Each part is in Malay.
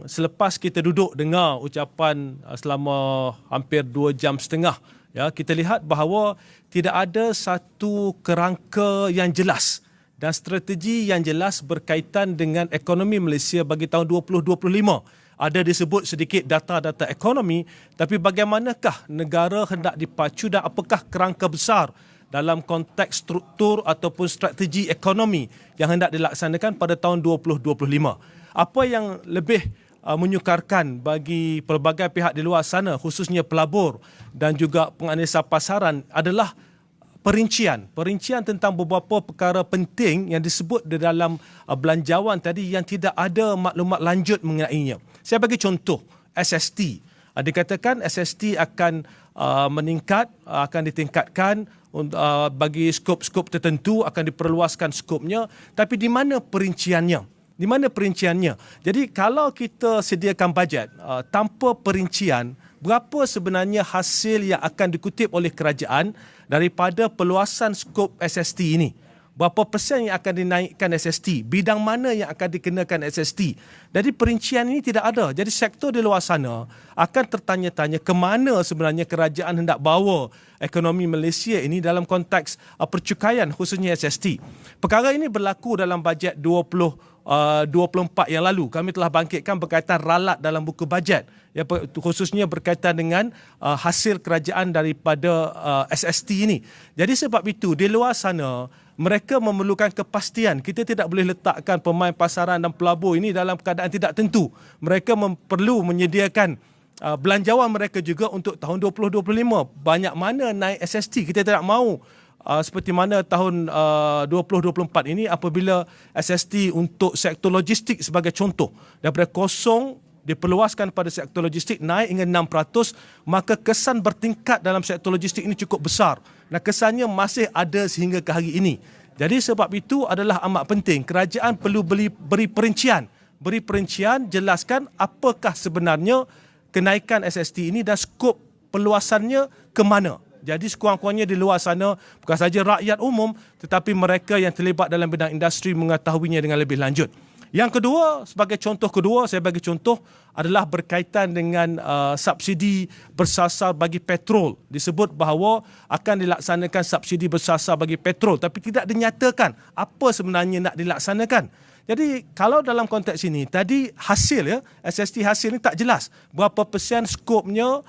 Selepas kita duduk dengar ucapan selama hampir 2 jam setengah, ya, kita lihat bahawa tidak ada satu kerangka yang jelas dan strategi yang jelas berkaitan dengan ekonomi Malaysia bagi tahun 2025. Ada disebut sedikit data-data ekonomi, tapi bagaimanakah negara hendak dipacu dan apakah kerangka besar dalam konteks struktur ataupun strategi ekonomi yang hendak dilaksanakan pada tahun 2025. Apa yang lebih menyukarkan bagi pelbagai pihak di luar sana, khususnya pelabur dan juga penganalisa pasaran adalah perincian tentang beberapa perkara penting yang disebut di dalam belanjawan tadi yang tidak ada maklumat lanjut mengenainya. Saya bagi contoh, SST. Dikatakan SST akan meningkat, akan ditingkatkan bagi skop-skop tertentu, akan diperluaskan skopnya, tapi di mana perinciannya? Di mana perinciannya? Jadi kalau kita sediakan bajet tanpa perincian, berapa sebenarnya hasil yang akan dikutip oleh kerajaan daripada perluasan skop SST ini? Berapa persen yang akan dinaikkan SST? Bidang mana yang akan dikenakan SST? Jadi perincian ini tidak ada. Jadi sektor di luar sana akan tertanya-tanya ke mana sebenarnya kerajaan hendak bawa ekonomi Malaysia ini dalam konteks percukaian khususnya SST. Perkara ini berlaku dalam bajet 2024 yang lalu. Kami telah bangkitkan berkaitan ralat dalam buku bajet, ya, khususnya berkaitan dengan hasil kerajaan daripada SST ini. Jadi sebab itu di luar sana mereka memerlukan kepastian. Kita tidak boleh letakkan pemain pasaran dan pelabur ini dalam keadaan tidak tentu. Mereka perlu menyediakan belanjawan mereka juga untuk tahun 2025. Banyak mana naik SST. Kita tidak mahu seperti mana tahun 2024 ini apabila SST untuk sektor logistik sebagai contoh daripada kosong diperluaskan pada sektor logistik naik hingga 6%, maka kesan bertingkat dalam sektor logistik ini cukup besar. Dan kesannya masih ada sehingga ke hari ini. Jadi sebab itu adalah amat penting. Kerajaan perlu beri perincian. Beri perincian, jelaskan apakah sebenarnya kenaikan SST ini dan skop perluasannya ke mana. Jadi sekurang-kurangnya di luar sana, bukan saja rakyat umum, tetapi mereka yang terlibat dalam bidang industri mengetahuinya dengan lebih lanjut. Yang kedua, sebagai contoh kedua, saya bagi contoh adalah berkaitan dengan subsidi bersasar bagi petrol. Disebut bahawa akan dilaksanakan subsidi bersasar bagi petrol, tapi tidak dinyatakan apa sebenarnya nak dilaksanakan. Jadi kalau dalam konteks ini, tadi hasil, ya, SST hasil ini tak jelas. Berapa persen skopnya,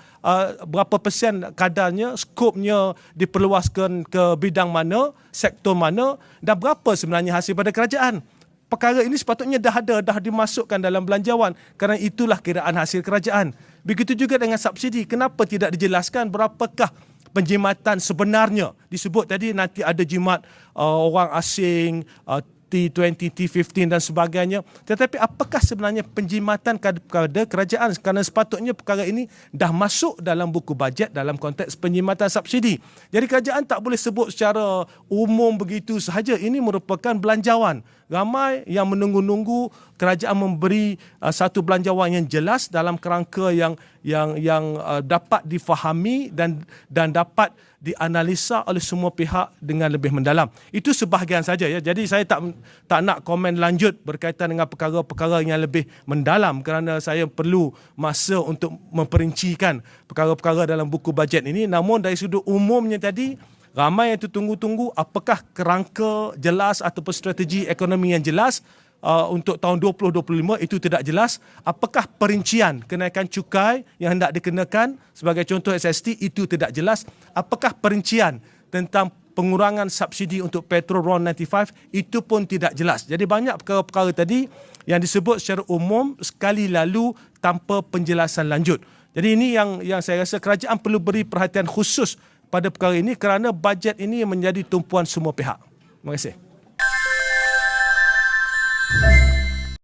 berapa persen kadarnya, skopnya diperluaskan ke bidang mana, sektor mana, dan berapa sebenarnya hasil pada kerajaan. Perkara ini sepatutnya dah dimasukkan dalam belanjawan kerana itulah kiraan hasil kerajaan. Begitu juga dengan subsidi. Kenapa tidak dijelaskan berapakah penjimatan sebenarnya? Disebut tadi nanti ada jimat orang asing, T20, T15 dan sebagainya. Tetapi apakah sebenarnya penjimatan kepada kerajaan? Kerana sepatutnya perkara ini dah masuk dalam buku bajet dalam konteks penjimatan subsidi. Jadi kerajaan tak boleh sebut secara umum begitu sahaja. Ini merupakan belanjawan. Ramai yang menunggu-nunggu kerajaan memberi satu belanjawan yang jelas dalam kerangka yang dapat difahami dan dapat dianalisa oleh semua pihak dengan lebih mendalam. Itu sebahagian saja, ya. Jadi saya tak nak komen lanjut berkaitan dengan perkara-perkara yang lebih mendalam kerana saya perlu masa untuk memperincikan perkara-perkara dalam buku bajet ini. Namun dari sudut umumnya tadi, ramai yang tertunggu-tunggu apakah kerangka jelas ataupun strategi ekonomi yang jelas untuk tahun 2025 itu tidak jelas. Apakah perincian kenaikan cukai yang hendak dikenakan sebagai contoh SST itu tidak jelas. Apakah perincian tentang pengurangan subsidi untuk petrol RON 95 itu pun tidak jelas. Jadi banyak perkara-perkara tadi yang disebut secara umum sekali lalu tanpa penjelasan lanjut. Jadi ini yang saya rasa kerajaan perlu beri perhatian khusus pada perkara ini kerana bajet ini menjadi tumpuan semua pihak. Terima kasih.